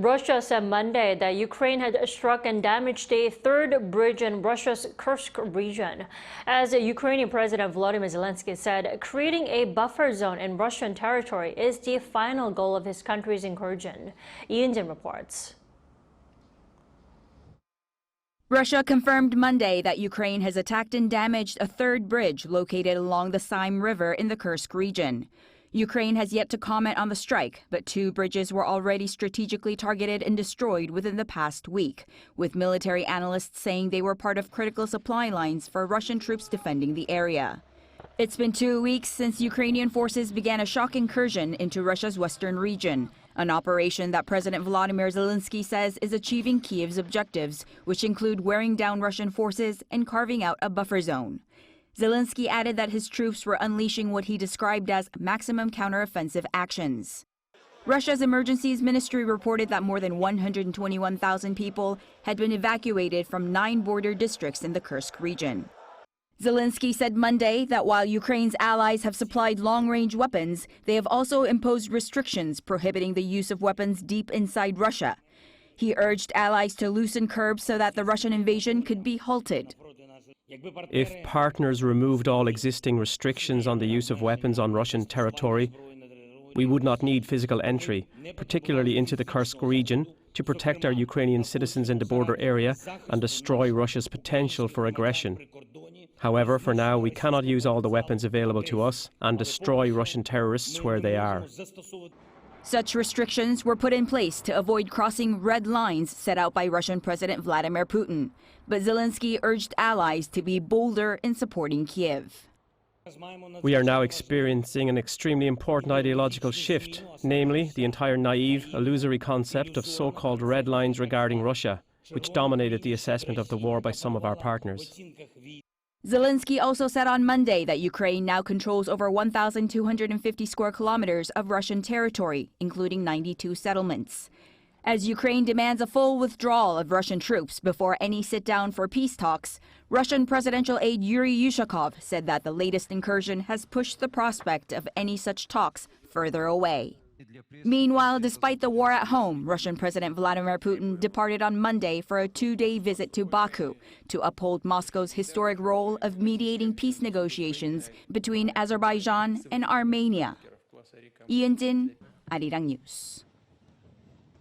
Russia said Monday that Ukraine had struck and damaged a third bridge in Russia's Kursk region. As Ukrainian President Volodymyr Zelenskyy said, creating a buffer zone in Russian territory is the final goal of his country's incursion. Eun-jin reports. Russia confirmed Monday that Ukraine has attacked and damaged a third bridge located along the Seym River in the Kursk region. Ukraine has yet to comment on the strike, but 2 bridges were already strategically targeted and destroyed within the past week, with military analysts saying they were part of critical supply lines for Russian troops defending the area. It's been 2 weeks since Ukrainian forces began a shock incursion into Russia's western region, an operation that President Volodymyr Zelenskyy says is achieving Kyiv's objectives, which include wearing down Russian forces and carving out a buffer zone. Zelenskyy added that his troops were unleashing what he described as maximum counteroffensive actions. Russia's emergencies ministry reported that more than 121,000 people had been evacuated from 9 border districts in the Kursk region. Zelenskyy said Monday that while Ukraine's allies have supplied long-range weapons, they have also imposed restrictions prohibiting the use of weapons deep inside Russia. He urged allies to loosen curbs so that the Russian invasion could be halted. If partners removed all existing restrictions on the use of weapons on Russian territory, we would not need physical entry, particularly into the Kursk region, to protect our Ukrainian citizens in the border area and destroy Russia's potential for aggression. However, for now, we cannot use all the weapons available to us and destroy Russian terrorists where they are. Such restrictions were put in place to avoid crossing red lines set out by Russian President Vladimir Putin. But Zelenskyy urged allies to be bolder in supporting Kyiv. We are now experiencing an extremely important ideological shift, namely the entire naive, illusory concept of so-called red lines regarding Russia, which dominated the assessment of the war by some of our partners. Zelenskyy also said on Monday that Ukraine now controls over 1,250 square kilometers of Russian territory, including 92 settlements. As Ukraine demands a full withdrawal of Russian troops before any sit-down for peace talks, Russian presidential aide Yuri Yushakov said that the latest incursion has pushed the prospect of any such talks further away. Meanwhile, despite the war at home, Russian President Vladimir Putin departed on Monday for a 2-day visit to Baku to uphold Moscow's historic role of mediating peace negotiations between Azerbaijan and Armenia. Eun-jin, Arirang News.